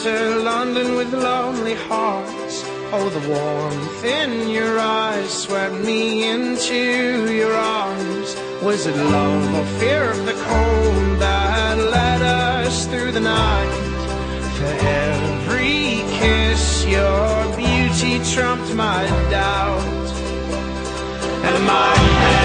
enter London with lonely hearts. Oh, the warmth in your eyes swept me into your arms. Was it love or fear of the cold that led us through the night? For every kiss your beauty trumped my doubt, and my